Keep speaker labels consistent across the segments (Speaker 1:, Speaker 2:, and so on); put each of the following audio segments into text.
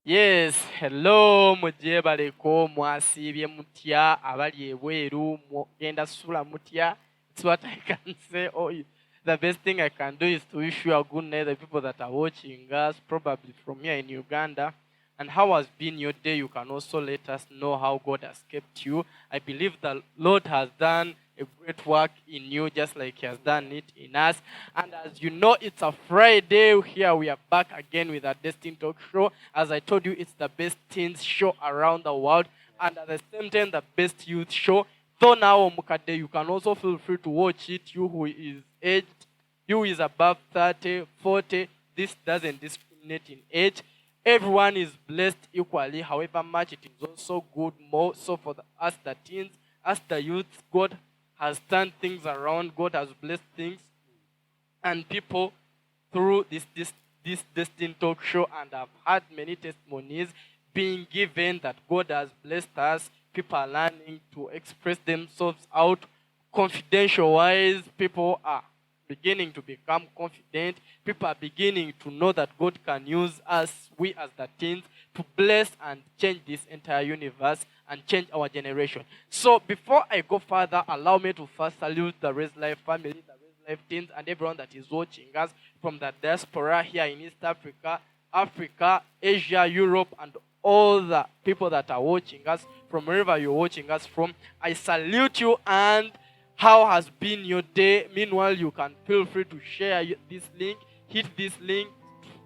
Speaker 1: Yes, hello mujebaleko mwasibye mutya abali ebweru genda sula mutya. It's what I can say. The best thing I can do is to wish you a good night, the people that are watching us, probably from here in Uganda. And how has been your day? You can also let us know how God has kept you. I believe the Lord has done a great work in you, just like He has done it in us. And as you know, it's a Friday. Here we are back again with our Destiny Talk Show. As I told you, it's the best teens show around the world, and at the same time, the best youth show. So now, Mukade, you can also feel free to watch it. You who is aged, you who is above 30, 40, this doesn't discriminate in age. Everyone is blessed equally, however much it is also good more so for us the teens, us the youth. God has turned things around. God has blessed things and people through this Destiny Talk Show, and I've had many testimonies being given that God has blessed us. People are learning to express themselves out confidential wise. People are beginning to become confident. People are beginning to know that God can use us, we as the teens, to bless and change this entire universe and change our generation. So before I go further, allow me to first salute the Rezlife family, the Rezlife teens, and everyone that is watching us from the diaspora here in East Africa, Africa, Asia, Europe, and all the people that are watching us from wherever you're watching us from. I salute you. And how has been your day? Meanwhile, you can feel free to share this link. Hit this link.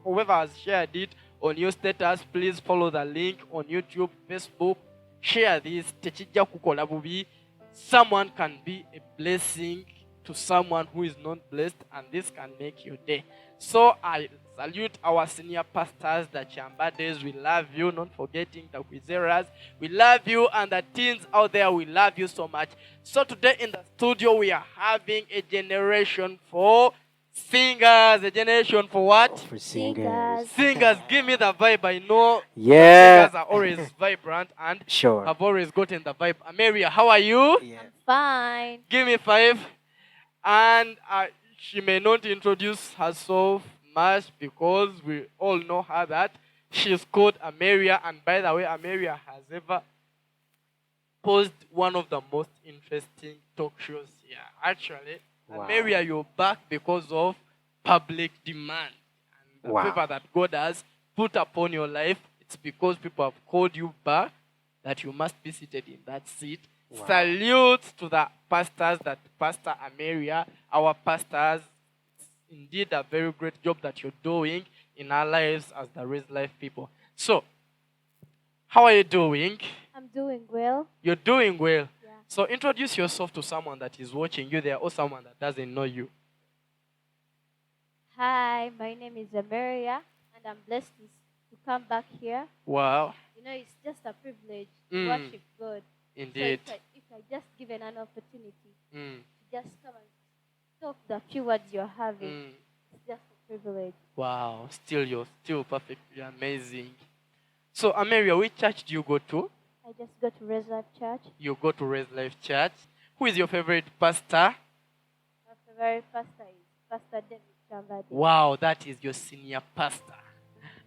Speaker 1: Whoever has shared it on your status, please follow the link on YouTube, Facebook. Share this. Techijja kukola bubi. Someone can be a blessing to someone who is not blessed, and this can make your day. So I salute our senior pastors, the Chambades. We love you. Not forgetting the Quizeras. We love you, and the teens out there, we love you so much. So today in the studio, we are having a generation for singers. A generation for what?
Speaker 2: For singers.
Speaker 1: Singers. Give me the vibe. I know
Speaker 2: Yeah.
Speaker 1: singers are always vibrant and
Speaker 2: Sure.
Speaker 1: have always gotten the vibe. Amelia, how are you?
Speaker 2: Yeah.
Speaker 3: I'm fine.
Speaker 1: Give me 5. And she may not introduce herself much because we all know her that she's called Amelia. And by the way, Amelia has ever posed one of the most interesting talk shows here. Actually,
Speaker 2: Wow.
Speaker 1: Amelia, you're back because of public demand. And the
Speaker 2: Wow.
Speaker 1: favor that God has put upon your life, it's because people have called you back that you must be seated in that seat.
Speaker 2: Wow.
Speaker 1: Salute to the pastors, that Pastor Amelia, our pastors. It's indeed a very great job that you're doing in our lives as the Rezlife people. So, how are you doing?
Speaker 3: I'm doing well.
Speaker 1: You're doing well.
Speaker 3: Yeah.
Speaker 1: So, introduce yourself to someone that is watching you there or someone that doesn't know you.
Speaker 3: Hi, my name is Amelia, and I'm blessed to come back here.
Speaker 1: Wow,
Speaker 3: You know, it's just a privilege to
Speaker 1: Mm.
Speaker 3: worship God.
Speaker 1: indeed.
Speaker 3: So if I just given an opportunity
Speaker 1: Mm,
Speaker 3: to just come and talk the few words you're having,
Speaker 1: mm.
Speaker 3: it's just a privilege.
Speaker 1: Wow, you're still perfectly amazing. So, Amelia, which church do you go to?
Speaker 3: I just go to Rezlife Church.
Speaker 1: You go to Rezlife Church. Who is your favorite pastor?
Speaker 3: My favorite pastor is Pastor David Chambade.
Speaker 1: Wow, that is your senior pastor.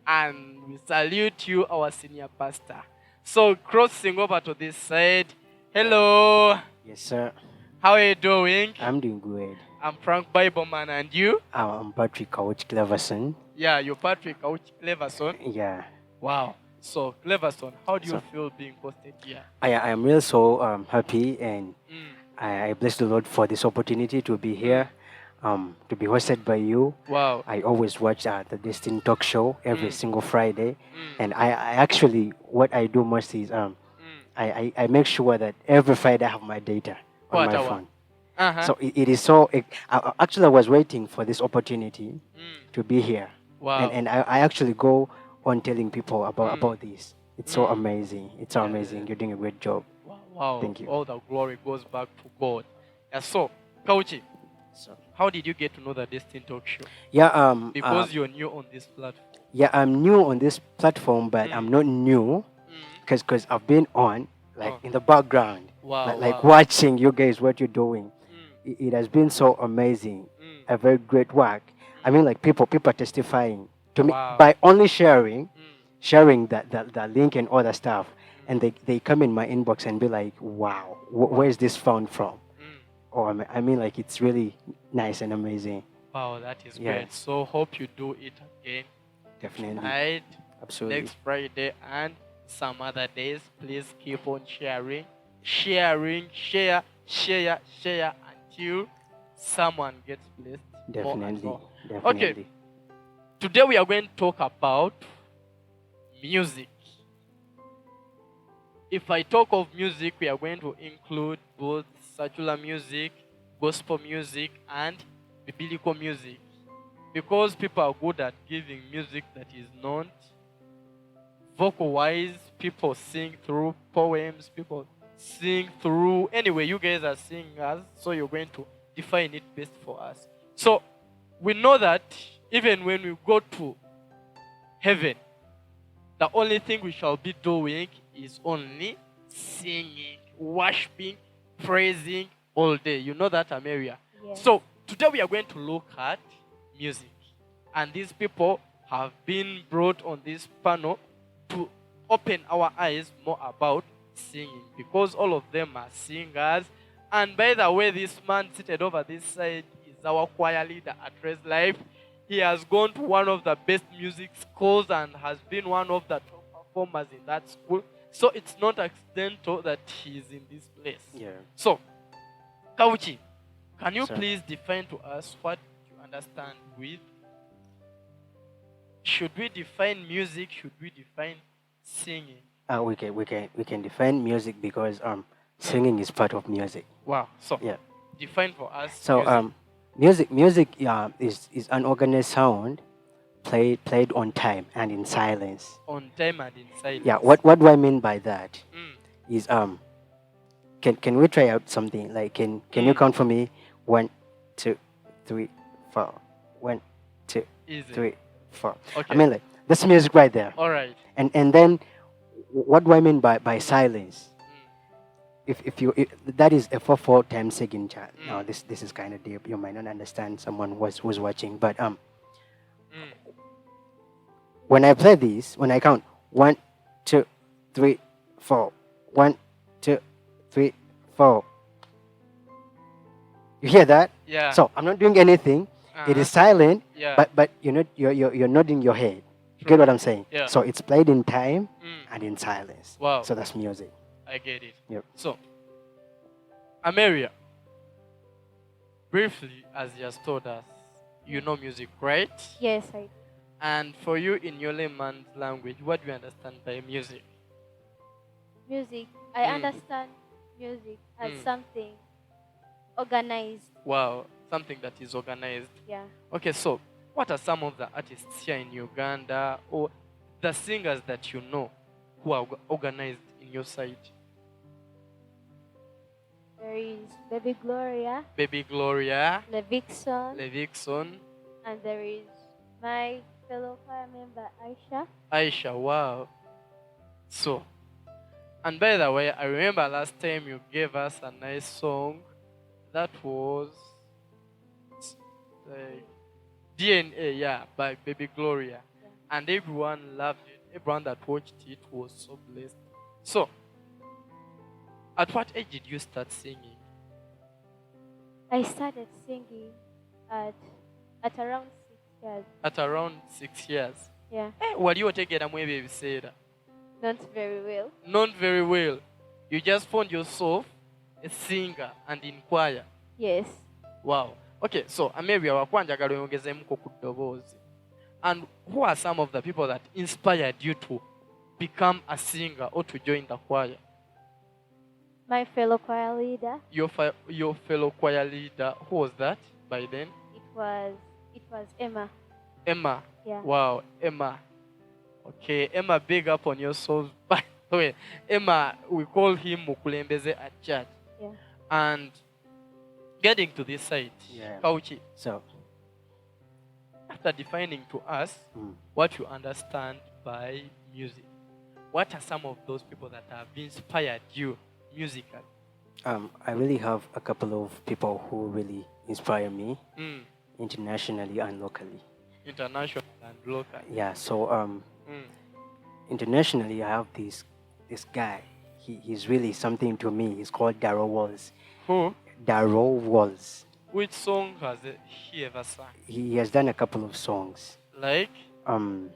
Speaker 1: And we salute you, our senior pastor. So, crossing over to this side. Hello,
Speaker 2: Yes, sir.
Speaker 1: how are you doing?
Speaker 2: I'm doing good.
Speaker 1: I'm Frank Bibleman, and you?
Speaker 2: I'm Patrick Couch Cleverson.
Speaker 1: Yeah, you're Patrick Cleverson.
Speaker 2: Yeah.
Speaker 1: Wow. So, Cleverson, how do you
Speaker 2: So-
Speaker 1: feel being hosted here?
Speaker 2: I am real so happy, and
Speaker 1: Mm.
Speaker 2: I bless the Lord for this opportunity to be here, to be hosted by you.
Speaker 1: Wow.
Speaker 2: I always watch the Destiny Talk Show every single Friday,
Speaker 1: Mm.
Speaker 2: and I actually, what I do most is
Speaker 1: Mm.
Speaker 2: I make sure that every Friday I have my data on
Speaker 1: What
Speaker 2: my
Speaker 1: hour?
Speaker 2: phone.
Speaker 1: Uh-huh.
Speaker 2: So it is so. Actually, I was waiting for this opportunity
Speaker 1: Mm.
Speaker 2: to be here,
Speaker 1: Wow.
Speaker 2: and I actually go on telling people
Speaker 1: Mm.
Speaker 2: about this. It's so
Speaker 1: Mm.
Speaker 2: amazing. It's so
Speaker 1: Yeah.
Speaker 2: amazing. You're doing a great job.
Speaker 1: Wow.
Speaker 2: Thank you.
Speaker 1: All the glory goes back to God. Yeah, so, Kauchi,
Speaker 2: So
Speaker 1: how did you get to know the Destiny Talk Show?
Speaker 2: yeah,
Speaker 1: Because you're new on this platform.
Speaker 2: yeah, I'm new on this platform, but
Speaker 1: Mm.
Speaker 2: I'm not new
Speaker 1: Mm.
Speaker 2: because I've been on like
Speaker 1: Oh.
Speaker 2: in the background,
Speaker 1: Wow.
Speaker 2: like
Speaker 1: wow.
Speaker 2: watching you guys what you're doing.
Speaker 1: Mm.
Speaker 2: It has been so amazing.
Speaker 1: Mm.
Speaker 2: A very great work. I mean, like people are testifying to me
Speaker 1: Wow.
Speaker 2: by only sharing.
Speaker 1: Mm.
Speaker 2: sharing that link and all that stuff, and they come in my inbox and be like, wow, where is this found from?
Speaker 1: Mm.
Speaker 2: Or I mean, like, it's really nice and amazing.
Speaker 1: Wow, that is
Speaker 2: Yeah.
Speaker 1: great. So hope you do it again
Speaker 2: Definitely.
Speaker 1: tonight,
Speaker 2: Absolutely.
Speaker 1: next Friday, and some other days. Please keep on sharing, share until someone gets blessed. more and
Speaker 2: Definitely.
Speaker 1: more.
Speaker 2: Definitely.
Speaker 1: Today we are going to talk about music. If I talk of music, we are going to include both secular music, gospel music, and biblical music. Because people are good at giving music that is not vocal wise, people sing through poems, people sing through. Anyway, you guys are singers, so you're going to define it best for us. So, we know that even when we go to heaven, the only thing we shall be doing is only singing, worshiping, praising all day. You know that, Amelia?
Speaker 3: Yes.
Speaker 1: So, today we are going to look at music. And these people have been brought on this panel to open our eyes more about singing, because all of them are singers. And by the way, this man seated over this side is our choir leader at Rezlife. He has gone to one of the best music schools and has been one of the top performers in that school. So it's not accidental that he is in this place.
Speaker 2: Yeah.
Speaker 1: So, Kauchi, can you
Speaker 2: Sir.
Speaker 1: please define to us what you understand with? Should we define music? Should we define singing?
Speaker 2: We can define music because singing is part of music.
Speaker 1: Wow. So,
Speaker 2: Yeah.
Speaker 1: define for us
Speaker 2: So
Speaker 1: music.
Speaker 2: music is an organized sound played on time and in silence.
Speaker 1: On time and in silence.
Speaker 2: Yeah. What do I mean by that?
Speaker 1: Mm.
Speaker 2: Is can we try out something like can you
Speaker 1: Mm.
Speaker 2: count for me 1 2 3 4 1 2
Speaker 1: Easy.
Speaker 2: 3 4.
Speaker 1: Okay.
Speaker 2: I mean, like, that's music right there.
Speaker 1: All right.
Speaker 2: And then what do I mean by silence?
Speaker 1: Mm.
Speaker 2: If that is a 4/4 time signature.
Speaker 1: Mm.
Speaker 2: Now this is kind of deep. You might not understand someone who's watching, but
Speaker 1: Mm.
Speaker 2: when I play this, when I count 1 2 3 4 1 2 3 4, you hear that?
Speaker 1: Yeah.
Speaker 2: So I'm not doing anything. It is silent,
Speaker 1: Yeah.
Speaker 2: but you're nodding your head. You
Speaker 1: True.
Speaker 2: get what I'm saying?
Speaker 1: Yeah.
Speaker 2: So it's played in time
Speaker 1: Mm.
Speaker 2: and in silence.
Speaker 1: Wow.
Speaker 2: So that's music.
Speaker 1: I get it.
Speaker 2: Yep.
Speaker 1: So, Amelia, briefly, as you has told us, you know music, right?
Speaker 3: Yes, I do.
Speaker 1: And for you, in your layman's language, what do you understand by music?
Speaker 3: Music. I
Speaker 1: Mm.
Speaker 3: understand music as
Speaker 1: Mm.
Speaker 3: something organized.
Speaker 1: Wow, something that is organized.
Speaker 3: Yeah.
Speaker 1: Okay, so what are some of the artists here in Uganda or the singers that you know who are organized in your side?
Speaker 3: There is Baby Gloria,
Speaker 1: Baby Gloria,
Speaker 3: Levixon,
Speaker 1: Levixon,
Speaker 3: and there is my fellow choir member Aisha.
Speaker 1: Aisha, wow. So, and by the way, I remember last time you gave us a nice song that was like DNA, yeah, by Baby Gloria.
Speaker 3: Yeah.
Speaker 1: And everyone loved it. Everyone that watched it was so blessed. So, at what age did you start singing?
Speaker 3: I started singing at around 6 years.
Speaker 1: At around 6 years.
Speaker 3: Yeah.
Speaker 1: Wali otegeramu ebyo ebiseera?
Speaker 3: Not very well.
Speaker 1: Not very well. You just found yourself a singer and in choir.
Speaker 3: Yes.
Speaker 1: Wow. Okay, so Amelia wakwanjagala oyongezeemuko ku ddoboozi. And who are some of the people that inspired you to become a singer or to join the choir?
Speaker 3: My fellow choir leader.
Speaker 1: Your fellow choir leader, who was that by then?
Speaker 3: It was Emma.
Speaker 1: Emma.
Speaker 3: Yeah.
Speaker 1: Wow, Emma. Okay, Emma, big up on your souls. By the way, Emma, we call him Mukulembeze at church.
Speaker 3: Yeah.
Speaker 1: And getting to this side,
Speaker 2: Yeah.
Speaker 1: Kauchi,
Speaker 2: So
Speaker 1: after defining to us what you understand by music, what are some of those people that have inspired you musically?
Speaker 2: I really have a couple of people who really inspire me
Speaker 1: Mm.
Speaker 2: internationally and locally.
Speaker 1: International and local.
Speaker 2: Yeah. So
Speaker 1: Mm.
Speaker 2: internationally, I have this guy. He's really something to me. He's called Darrow Walls.
Speaker 1: Who?
Speaker 2: Darrow Walls.
Speaker 1: Which song has he ever sang?
Speaker 2: He has done a couple of songs.
Speaker 1: Like?
Speaker 2: Um,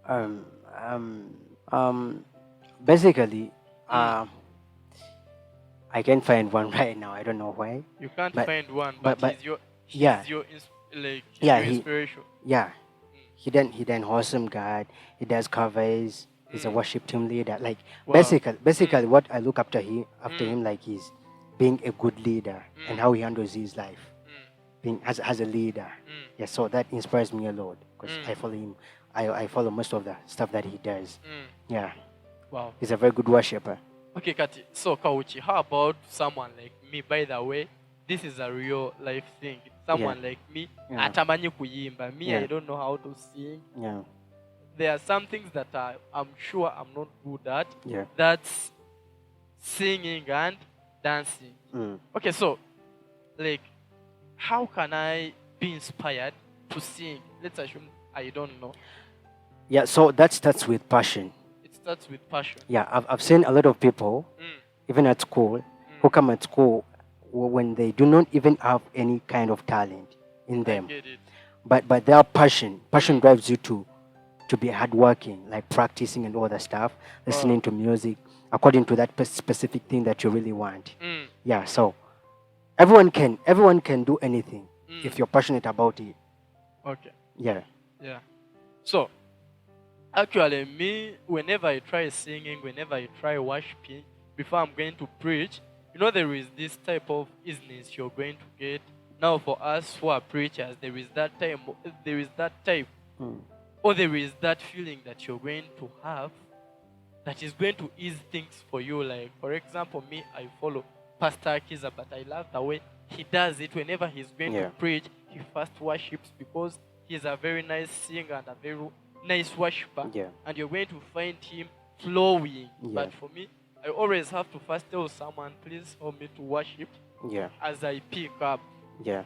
Speaker 2: um, um, um, basically, I can't find one right now. I don't know why.
Speaker 1: You can't
Speaker 2: But-
Speaker 1: find one,
Speaker 2: but-
Speaker 1: but,
Speaker 2: but-
Speaker 1: he's
Speaker 2: yeah.
Speaker 1: your like
Speaker 2: Yeah,
Speaker 1: your
Speaker 2: he-
Speaker 1: inspiration.
Speaker 2: Yeah, he done awesome God. He does covers. He's a
Speaker 1: Mm.
Speaker 2: worship team leader. Like
Speaker 1: Wow.
Speaker 2: basically, what I look after him, like he's being a good leader and
Speaker 1: Mm.
Speaker 2: how he handles his life,
Speaker 1: Mm.
Speaker 2: being as a leader.
Speaker 1: Mm.
Speaker 2: Yeah, so that inspires me a lot because
Speaker 1: Mm.
Speaker 2: I follow him. I follow most of the stuff that he does.
Speaker 1: Mm.
Speaker 2: Yeah,
Speaker 1: Wow.
Speaker 2: he's a very good worshiper.
Speaker 1: Okay, Kati. So, Kauchi, how about someone like me? By the way, this is a real life thing. Someone like me,
Speaker 2: Yeah.
Speaker 1: atamanyi kuyimba. Me,
Speaker 2: Yeah.
Speaker 1: I don't know how to sing.
Speaker 2: Yeah,
Speaker 1: There are some things that I'm sure I'm not good at.
Speaker 2: yeah.
Speaker 1: That's singing and dancing.
Speaker 2: Mm.
Speaker 1: Okay, so, like, how can I be inspired to sing? Let's assume I don't know.
Speaker 2: Yeah, so that starts with passion.
Speaker 1: It starts with passion.
Speaker 2: Yeah, I've seen a lot of people,
Speaker 1: Mm.
Speaker 2: even at school, who come at school when they do not even have any kind of talent in
Speaker 1: I
Speaker 2: them.
Speaker 1: get it.
Speaker 2: But their passion drives you to be hardworking, like practicing and all that stuff, listening to music according to that specific thing that you really want.
Speaker 1: Mm.
Speaker 2: Yeah, so everyone can do anything
Speaker 1: Mm.
Speaker 2: if you're passionate about it.
Speaker 1: Okay.
Speaker 2: Yeah.
Speaker 1: Yeah. So, actually, me, whenever I try singing, whenever I try worshiping, before I'm going to preach, there is this type of easiness you're going to get. Now, for us who are preachers, there is that type,
Speaker 2: Mm.
Speaker 1: or there is that feeling that you're going to have that is going to ease things for you. Like, for example, me, I follow Pastor Akiza, but I love the way he does it whenever he's going
Speaker 2: Yeah.
Speaker 1: to preach. He first worships because he's a very nice singer and a very nice worshiper.
Speaker 2: Yeah.
Speaker 1: And you're going to find him flowing.
Speaker 2: Yeah.
Speaker 1: But for me, I always have to first tell someone, please help me to worship
Speaker 2: Yeah.
Speaker 1: as I pick up.
Speaker 2: Yeah.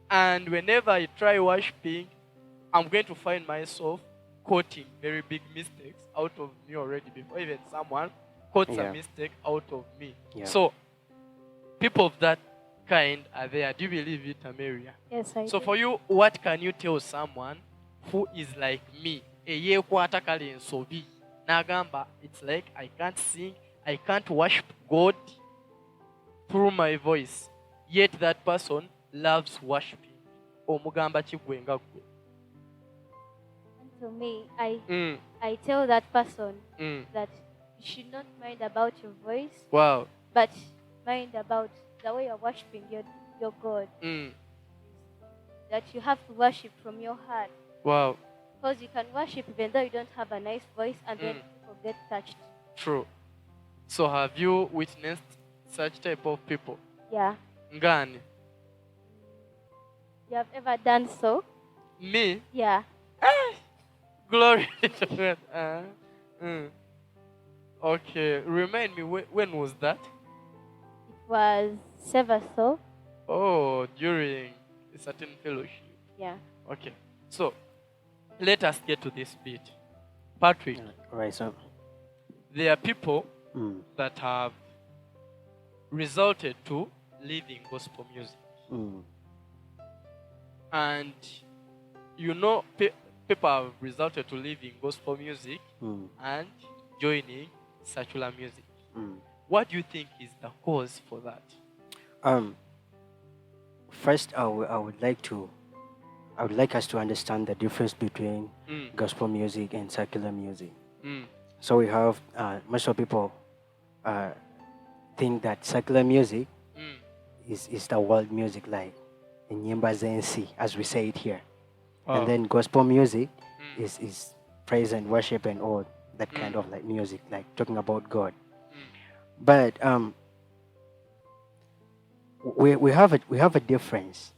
Speaker 1: And whenever I try worshiping, I'm going to find myself quoting very big mistakes out of me already before even someone quotes
Speaker 2: Yeah.
Speaker 1: a mistake out of me.
Speaker 2: Yeah.
Speaker 1: So, people of that kind are there. Do you believe it, Amelia?
Speaker 3: Yes, I
Speaker 1: So
Speaker 3: do.
Speaker 1: for you, what can you tell someone who is like me? Eyekwata kale ensobi. Nagamba, it's like I can't sing, I can't worship God through my voice. Yet that person loves worshiping. Omugamba kigwenga gwe.
Speaker 3: And to me, I
Speaker 1: Mm,
Speaker 3: I tell that person
Speaker 1: mm.
Speaker 3: that you should not mind about your voice,
Speaker 1: Wow.
Speaker 3: but mind about the way you're worshiping your God.
Speaker 1: Mm,
Speaker 3: That you have to worship from your heart.
Speaker 1: wow.
Speaker 3: Because you can worship even though you don't have a nice voice and then
Speaker 1: Mm.
Speaker 3: people get touched.
Speaker 1: True. So have you witnessed such type of people?
Speaker 3: Yeah.
Speaker 1: Ngani?
Speaker 3: You have ever done so?
Speaker 1: Me?
Speaker 3: Yeah.
Speaker 1: Glory to God. Mm. Okay. Remind me, when was that?
Speaker 3: It was sever so.
Speaker 1: Oh, during a certain fellowship.
Speaker 3: Yeah.
Speaker 1: Okay. So, let us get to this bit. Patrick,
Speaker 2: All right. So.
Speaker 1: there are people
Speaker 2: Mm.
Speaker 1: that have resulted to leaving gospel music.
Speaker 2: Mm.
Speaker 1: And people have resulted to leaving gospel music
Speaker 2: Mm.
Speaker 1: and joining secular music.
Speaker 2: Mm.
Speaker 1: What do you think is the cause for that?
Speaker 2: First, I would like us to understand the difference between
Speaker 1: Mm,
Speaker 2: gospel music and secular music.
Speaker 1: mm,
Speaker 2: So we have most of people think that secular music
Speaker 1: mm,
Speaker 2: is the world music, like the nyimba zensi, as we say it here,
Speaker 1: Oh.
Speaker 2: and then gospel music
Speaker 1: mm,
Speaker 2: is praise and worship and all that kind
Speaker 1: Mm.
Speaker 2: of like music, like talking about God.
Speaker 1: mm,
Speaker 2: But we have a difference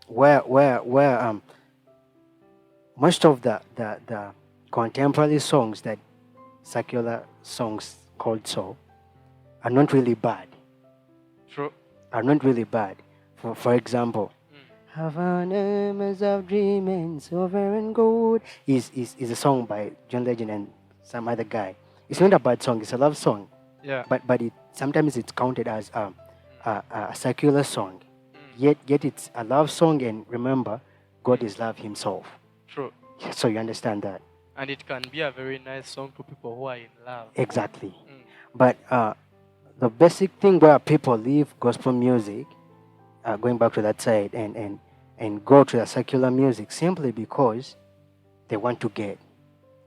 Speaker 2: where most of the contemporary songs that secular songs called so are not really bad.
Speaker 1: True.
Speaker 2: Are not really bad. For example,
Speaker 1: Mm,
Speaker 2: Have an image of dreaming, silver and gold. Is a song by John Legend and some other guy. It's not a bad song. It's a love song,
Speaker 1: Yeah.
Speaker 2: but it sometimes it's counted as a secular song.
Speaker 1: Mm.
Speaker 2: Yet it's a love song. And remember, God is love Himself.
Speaker 1: True.
Speaker 2: So you understand that
Speaker 1: And it can be a very nice song to people who are in love.
Speaker 2: exactly.
Speaker 1: Mm.
Speaker 2: But the basic thing where people leave gospel music, going back to that side, and go to the secular music simply because they want to get,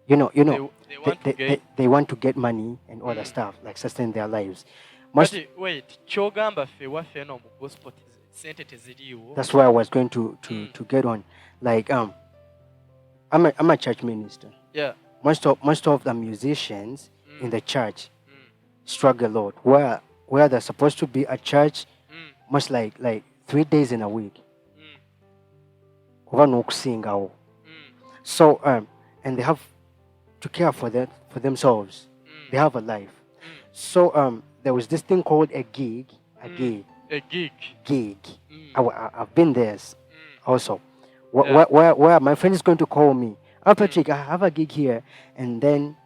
Speaker 2: you know,
Speaker 1: They want to get.
Speaker 2: they want to get money and other
Speaker 1: Mm.
Speaker 2: stuff like sustain their lives.
Speaker 1: But
Speaker 2: Most,
Speaker 1: wait, kyogamba ffe waffe no mu gospel sente teziriiwo.
Speaker 2: that's where I was going to
Speaker 1: Mm.
Speaker 2: to get on. Like I'm a church minister.
Speaker 1: Yeah.
Speaker 2: Most of the musicians in
Speaker 1: Mm.
Speaker 2: the church
Speaker 1: Mm.
Speaker 2: struggle a lot. Where they're supposed to be at church,
Speaker 1: Mm.
Speaker 2: most like 3 days in a week.
Speaker 1: Mm.
Speaker 2: Oba n'okusingawo.
Speaker 1: Mm.
Speaker 2: So and they have to care for themselves.
Speaker 1: Mm.
Speaker 2: They have a life.
Speaker 1: Mm.
Speaker 2: So there was this thing called a gig. A
Speaker 1: Mm. A gig.
Speaker 2: gig.
Speaker 1: Mm.
Speaker 2: I've been there
Speaker 1: Mm.
Speaker 2: also.
Speaker 1: Yeah.
Speaker 2: Where my friend is going to call me. Oh, Patrick, I have a gig here, and then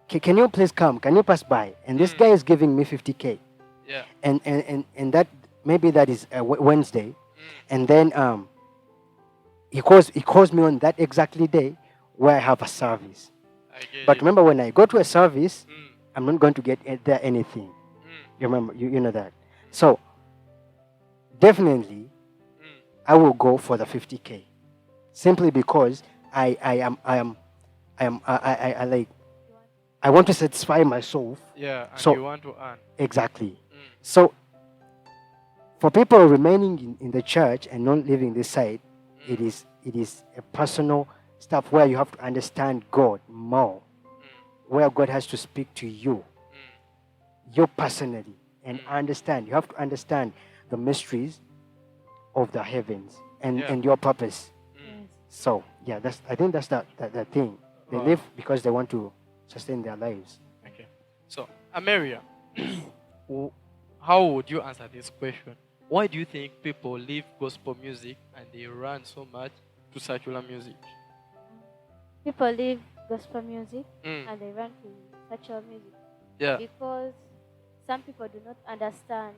Speaker 2: can you please come? Can you pass by? And this
Speaker 1: Mm.
Speaker 2: guy is giving me 50K,
Speaker 1: Yeah.
Speaker 2: and that maybe that is Wednesday,
Speaker 1: Mm.
Speaker 2: and then he calls me on that exactly day where I have a service.
Speaker 1: I get
Speaker 2: But
Speaker 1: it.
Speaker 2: remember, when I go to a service,
Speaker 1: Mm.
Speaker 2: I'm not going to get there anything.
Speaker 1: Mm.
Speaker 2: You remember, you know that. So definitely,
Speaker 1: Mm.
Speaker 2: I will go for the 50K, simply because I like I want to satisfy myself.
Speaker 1: Yeah, and
Speaker 2: So
Speaker 1: you want to earn.
Speaker 2: exactly.
Speaker 1: Mm.
Speaker 2: So for people remaining in the church and not leaving this side,
Speaker 1: Mm.
Speaker 2: it is a personal stuff where you have to understand God more,
Speaker 1: Mm.
Speaker 2: where God has to speak to you,
Speaker 1: Mm.
Speaker 2: you personally, and
Speaker 1: Mm.
Speaker 2: understand. You have to understand the mysteries of the heavens
Speaker 1: Yeah.
Speaker 2: and your purpose.
Speaker 1: Mm.
Speaker 2: So yeah, I think that's the thing. They
Speaker 1: Oh.
Speaker 2: live because they want to sustain their lives.
Speaker 1: Okay. So, Amelia, how would you answer this question? Why do you think people leave gospel music and they run so much to secular music?
Speaker 3: People leave gospel music
Speaker 1: Mm.
Speaker 3: and they run to secular music
Speaker 1: Yeah.
Speaker 3: because some people do not understand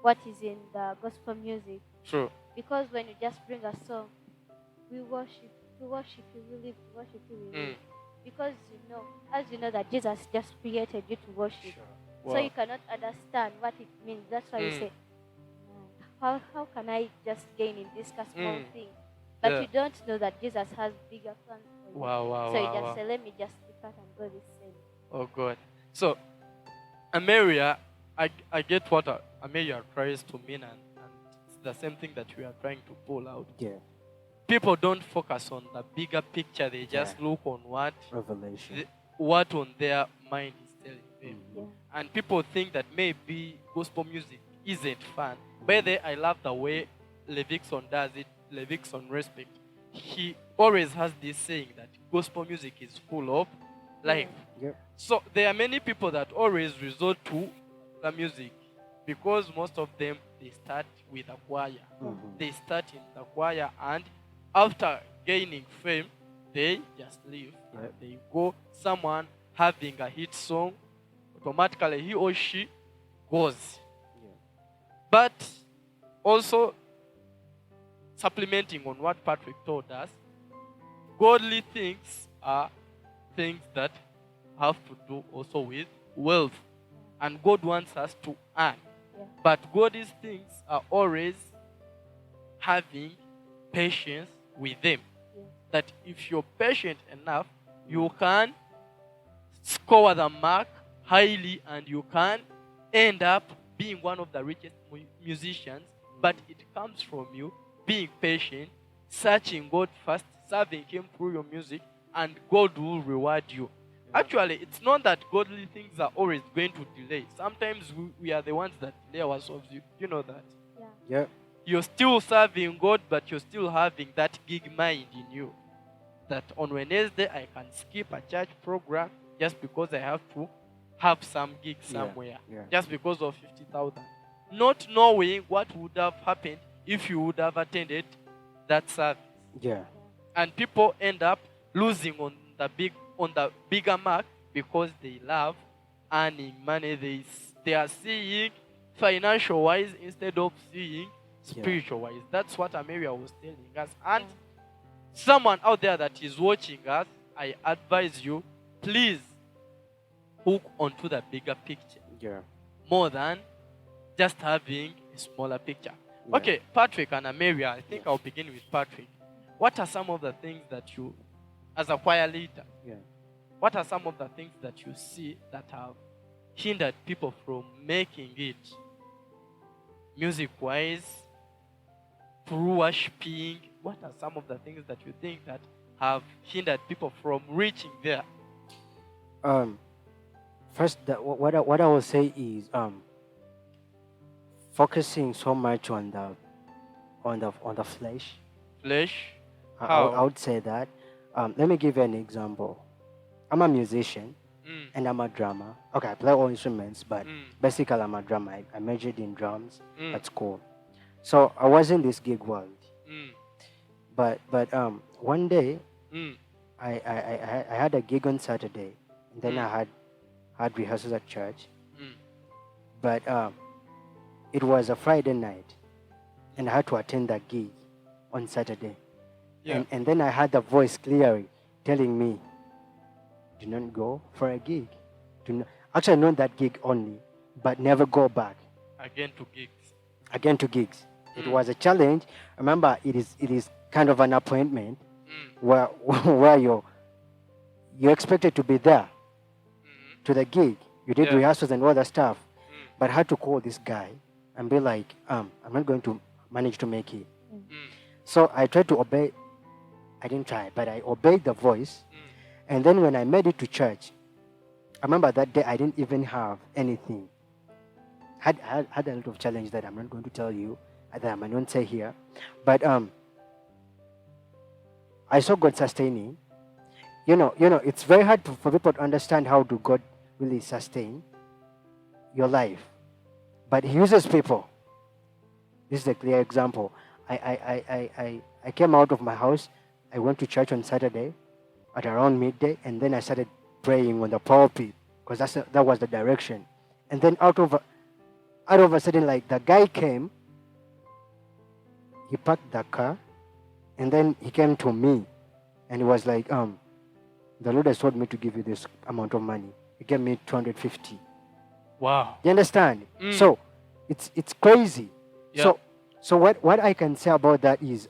Speaker 3: what is in the gospel music.
Speaker 1: True.
Speaker 3: Because when you just bring a song, we worship you, we live, we worship you, we live. Because as you know that Jesus just created you to worship.
Speaker 1: Wow.
Speaker 3: So you cannot understand what it means. That's why you
Speaker 1: Mm.
Speaker 3: say, how can I just gain in this small
Speaker 1: Mm.
Speaker 3: thing? But
Speaker 1: Yeah.
Speaker 3: you don't know that Jesus has bigger plans for you.
Speaker 1: Wow, wow,
Speaker 3: So you
Speaker 1: wow,
Speaker 3: just
Speaker 1: wow.
Speaker 3: say, let me just depart and go this same.
Speaker 1: Oh, God. So, Amelia, I get what Amelia tries to mean, and it's the same thing that we are trying to pull out.
Speaker 2: Yeah,
Speaker 1: People don't focus on the bigger picture, they just
Speaker 2: Yeah.
Speaker 1: look on
Speaker 2: revelation.
Speaker 1: what on their mind is telling them.
Speaker 3: Yeah.
Speaker 1: And people think that maybe gospel music isn't fun. By the way, I love the way Levickson does it. Levickson Respect. He always has this saying that gospel music is full of life.
Speaker 2: Yep.
Speaker 1: So there are many people that always resort to the music because most of them they start with a choir.
Speaker 2: Mhm.
Speaker 1: They start in the choir, and after gaining fame, they just leave.
Speaker 2: Yep.
Speaker 1: And they go someone having a hit song, automatically he or she goes.
Speaker 2: Yeah.
Speaker 1: But also supplementing on what Patrick told us, godly things are things that have to do also with wealth. And God wants us to earn.
Speaker 3: Yeah.
Speaker 1: But godly things are always having patience with them.
Speaker 3: Yeah.
Speaker 1: That if you're patient enough, you can score the mark highly and you can end up being one of the richest musicians. But it comes from you being patient, searching God first, serving Him through your music, and God will reward you. Actually, it's not that godly things are always going to delay. Sometimes we are the ones that delay ourselves. You know that.
Speaker 3: Yeah.
Speaker 2: Yeah.
Speaker 1: You're still serving God, but you're still having that gig mind in you. That on Wednesday I can skip a church program just because I have to have some gig somewhere.
Speaker 2: yeah.
Speaker 1: Just because of 50,000. Not knowing what would have happened if you would have attended that service.
Speaker 2: Yeah.
Speaker 1: And people end up losing on the bigger mark because they love earning money. They are seeing financial wise instead of seeing spiritual wise. That's what Amelia was telling us. And someone out there that is watching us, I advise you, please hook onto the bigger picture.
Speaker 2: Yeah.
Speaker 1: More than just having a smaller picture.
Speaker 2: Yeah.
Speaker 1: Okay, Patrick and Amelia, I think I'll begin with Patrick. What are some of the things that you, as a choir leader, what are some of the things that you see that have hindered people from making it music-wise, through worshiping? What are some of the things that you think that have hindered people from reaching there?
Speaker 2: First, what I will say is focusing so much on the flesh.
Speaker 1: Flesh?
Speaker 2: I would say that. Let me give you an example. I'm a musician and I'm a drummer. Okay, I play all instruments, but basically I'm a drummer. I majored in drums at school. So I was in this gig world. But one day I had a gig on Saturday, and then I had rehearsals at church. But it was a Friday night, and I had to attend that gig on Saturday.
Speaker 1: Yeah.
Speaker 2: And then I had the voice clearly telling me, do not go for a gig. Actually, not that gig only, but never go back.
Speaker 1: Again to gigs.
Speaker 2: Again to gigs. It was a challenge. Remember, it is kind of an appointment where you're expected to be there to the gig. You did rehearsals and all that stuff. But I had to call this guy and be like, I'm not going to manage to make it. So I tried to obey. I didn't try, but I obeyed the voice. And then when I made it to church, I remember that day I didn't even have anything. Had a lot of challenge that I'm not going to tell you, that I might not say here. But I saw God sustaining. You know, it's very hard for people to understand how do God really sustain your life. But He uses people. This is a clear example. I came out of my house. I went to church on Saturday at around midday, and then I started praying on the pulpit because that was the direction. And then out of a sudden, like, the guy came, he parked the car, and then he came to me, and he was like, the Lord has told me to give you this amount of money. He gave me 250.
Speaker 1: Wow.
Speaker 2: You understand? So it's crazy.
Speaker 1: Yeah.
Speaker 2: So what I can say about that is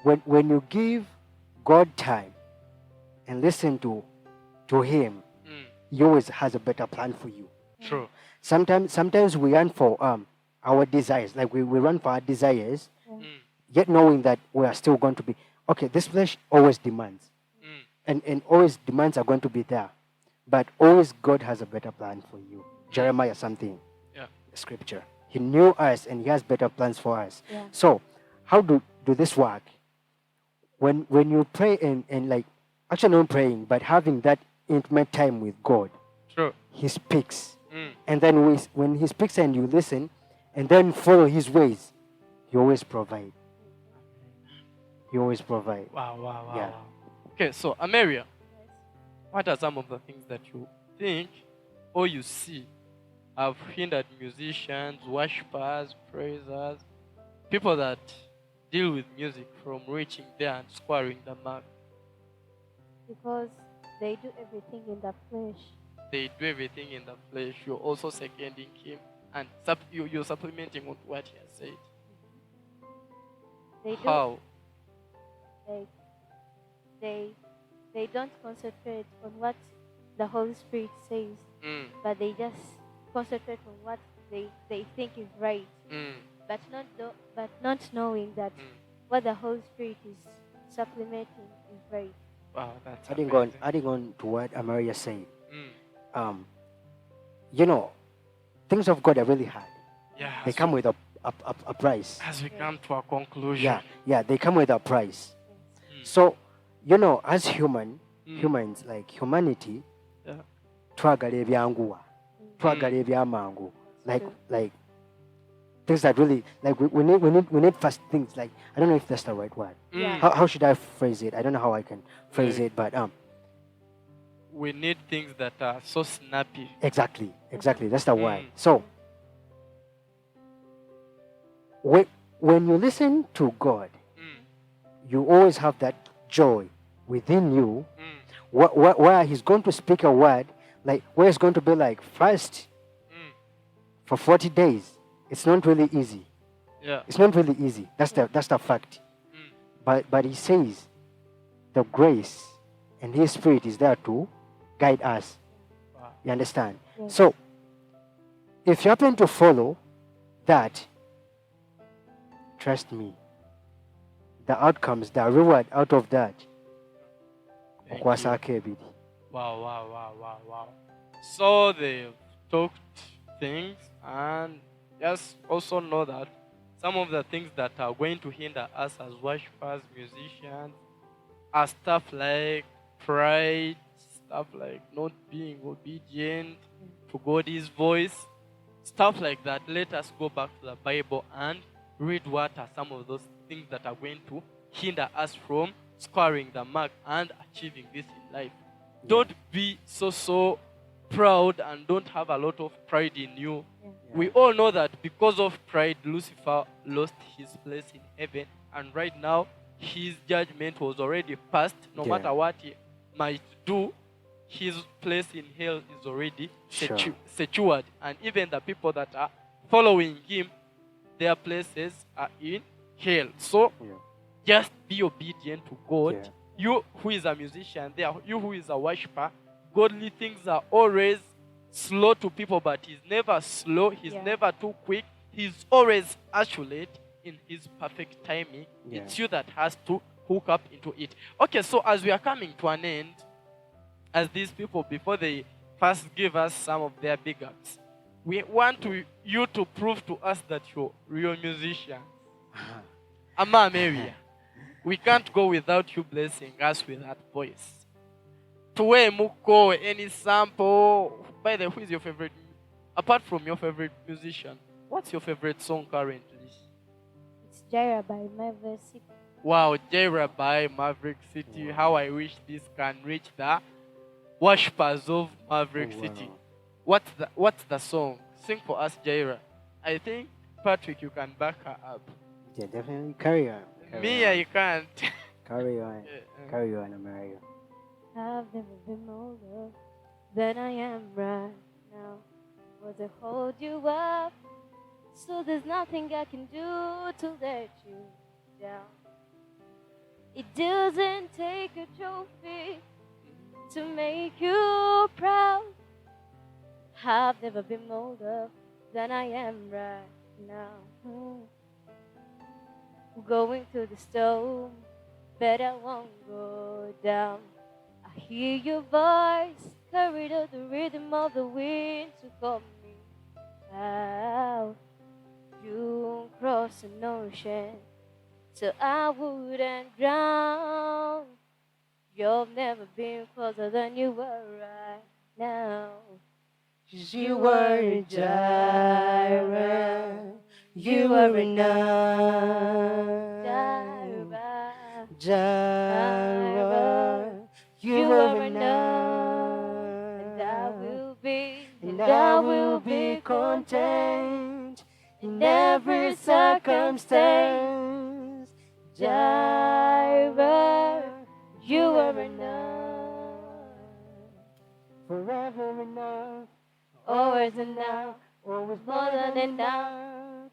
Speaker 2: when you give God time and listen to Him, He always has a better plan for you.
Speaker 1: True.
Speaker 2: Sometimes we run for our desires, like we run for our desires, yet knowing that we are still going to be okay. This flesh always demands, and always demands are going to be there, but always God has a better plan for you. Jeremiah something, scripture. He knew us and He has better plans for us.
Speaker 3: Yeah.
Speaker 2: So how do this work? When you pray and like, actually not praying, but having that intimate time with God,
Speaker 1: True.
Speaker 2: He speaks. And then when He speaks and you listen and then follow His ways, He always provide. He always provide.
Speaker 1: Wow.
Speaker 2: Yeah.
Speaker 1: Okay, so Amelia, what are some of the things that you think or you see have hindered musicians, worshippers, praisers, people that deal with music from reaching there and squaring the mark?
Speaker 3: Because they do everything in the flesh.
Speaker 1: They do everything in the flesh. You're also seconding him, and you're supplementing on what he has said.
Speaker 3: They do.
Speaker 1: How?
Speaker 3: They don't concentrate on what the Holy Spirit says, but they just concentrate on what they think is right, but not knowing that what the Holy Spirit is supplementing is right.
Speaker 1: Wow, that's
Speaker 2: Adding
Speaker 1: amazing.
Speaker 2: on to what Amelia said, things of God are really hard.
Speaker 1: Yeah,
Speaker 2: They come with a price.
Speaker 1: as we come to a conclusion.
Speaker 2: Yeah, they come with a price. So, as humans, like humanity, twagala ebyanguwa, twagala ebyamangu, like things that really like we need fast things. Like I don't know if that's the right word.
Speaker 3: Yeah.
Speaker 2: How should I phrase it? I don't know how I can phrase
Speaker 1: Yeah.
Speaker 2: it, but
Speaker 1: We need things that are so snappy.
Speaker 2: exactly, that's the word.
Speaker 1: Mm.
Speaker 2: So when you listen to God,
Speaker 1: Mm.
Speaker 2: you always have that joy within you,
Speaker 1: Mm.
Speaker 2: where He's going to speak a word, like where it's going to be like fast
Speaker 1: Mm.
Speaker 2: for 40 days. It's not really easy.
Speaker 1: Yeah.
Speaker 2: It's not really easy. That's the fact.
Speaker 1: Mm.
Speaker 2: But He says the grace and His Spirit is there to guide us.
Speaker 1: Wow.
Speaker 2: You understand?
Speaker 3: Yes.
Speaker 2: So if you happen to follow that, trust me, the outcomes, the reward out of that,
Speaker 1: Thank
Speaker 2: okwasa
Speaker 1: you.
Speaker 2: akebiri.
Speaker 1: Wow. So they've talked things, and just also know that some of the things that are going to hinder us as worshipers, musicians, are stuff like pride, stuff like not being obedient to God's voice, stuff like that. Let us go back to the Bible and read what are some of those things that are going to hinder us from scoring the mark and achieving this in life. Don't be so proud and don't have a lot of pride in you.
Speaker 3: Yeah.
Speaker 1: We all know that because of pride, Lucifer lost his place in heaven, and right now his judgment was already passed. No
Speaker 2: Yeah.
Speaker 1: matter what he might do, his place in hell is already
Speaker 2: Sure.
Speaker 1: secured. And even the people that are following him, their places are in hell. So
Speaker 2: Yeah.
Speaker 1: just be obedient to God.
Speaker 2: Yeah.
Speaker 1: You who is a musician, you who is a worshiper, godly things are always slow to people, but He's never slow. He's
Speaker 3: Yeah.
Speaker 1: never too quick. He's always accurate in His perfect timing.
Speaker 2: Yeah.
Speaker 1: It's you that has to hook up into it. Okay, so as we are coming to an end, as these people, before they first give us some of their big ups, we want you to prove to us that you're real musicians. Amelia, we can't go without you blessing us with that voice. Tuwe muko, any sample. By the way, who is your favorite? Apart from your favorite musician, what's your favorite song currently?
Speaker 3: It's Jaira by Maverick City.
Speaker 1: Wow, Jaira by Maverick City. How I wish this can reach the worshippers of Maverick
Speaker 2: Wow.
Speaker 1: City. What's the song? Sing for us, Jaira. I think Patrick, you can back her up.
Speaker 2: Yeah, definitely. Carry on.
Speaker 1: Me, I can't.
Speaker 2: Carry on.
Speaker 1: Yeah.
Speaker 2: Carry on, Amelia.
Speaker 3: I've never been more loved than I am right now. Was to hold you up, so there's nothing I can do to let you down. It doesn't take a trophy to make you proud. I've never been more loved than I am right now. Going through the storm, but I won't go down. I hear your voice, carried out the rhythm of the wind to call me out. You cross an ocean, so I wouldn't drown. You've never been closer than you are right now.
Speaker 2: You were Jireh. You were enough.
Speaker 3: Jireh,
Speaker 2: Jireh. You were enough.
Speaker 3: and I will be
Speaker 2: content in every circumstance. Jireh, you are enough. Forever enough.
Speaker 3: always enough,
Speaker 2: Always
Speaker 3: more than enough.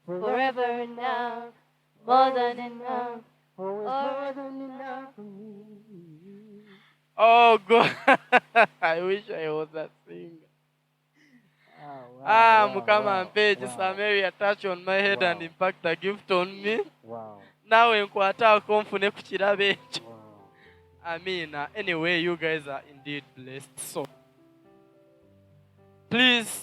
Speaker 3: Forever enough, more than enough.
Speaker 2: Always more than enough for me.
Speaker 1: Oh God, I wish I was that singer. Mukama Mpage, Amelia touch on my head and impact a gift on me.
Speaker 2: Wow.
Speaker 1: Nawe nkwataako nfune ku kirabo ekyo.
Speaker 2: Wow.
Speaker 1: I mean, anyway, you guys are indeed blessed. So, please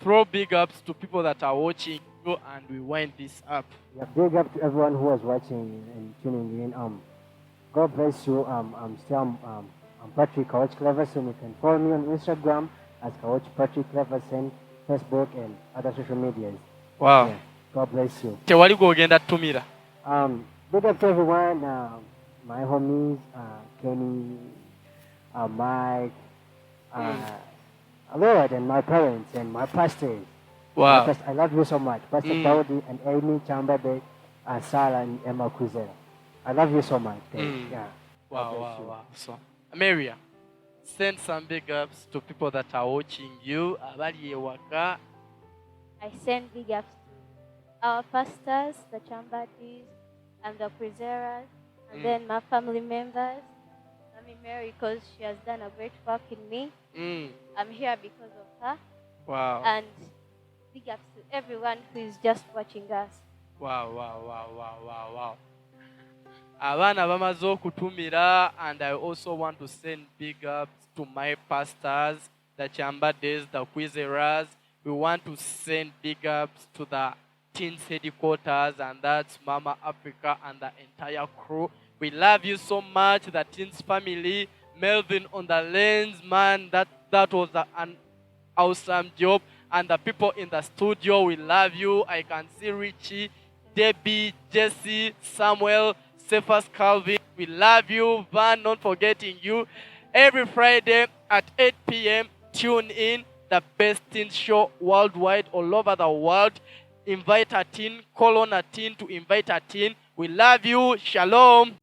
Speaker 1: throw big ups to people that are watching you, and we wind this up.
Speaker 2: Yeah, big up to everyone who was watching and tuning in. God bless you. I'm Patrick Coach Cleverson. You can follow me on Instagram as Coach Patrick Cleverson. Facebook and other social medias.
Speaker 1: Wow.
Speaker 2: Yeah. God bless you.
Speaker 1: Tewali gw'ogenda tumira.
Speaker 2: Big up to everyone. My homies, Kenny, Mike, Lord, and my parents and my pastors.
Speaker 1: Wow.
Speaker 2: I love you so much. Pastor Daudi and Amy Chambabe, Sarah and Emma Kuzera. I love you so much. Yeah.
Speaker 1: Wow. So, Amelia, send some big ups to people that are watching you. Abali ewaka.
Speaker 3: I send big ups to our pastors, the Chambadis, and the Preserers, and then my family members. Mommy Mary, because she has done a great work in me. I'm here because of her.
Speaker 1: Wow.
Speaker 3: And big ups to everyone who is just watching us.
Speaker 1: Wow. Abaana bamaze okutumira, and I also want to send big ups to my pastors, the Chambades, the Quizerers. We want to send big ups to the Teens headquarters, and that's Mama Africa and the entire crew. We love you so much, the Teens family. Melvin on the lens, man, that was an awesome job. And the people in the studio, we love you. I can see Richie, Debbie, Jesse, Samuel, Cephas, Calvin. We love you. Van, not forgetting you. Every Friday at 8 p.m., tune in. The best teen show worldwide, all over the world. Invite a teen, call on a teen to invite a teen. We love you. Shalom.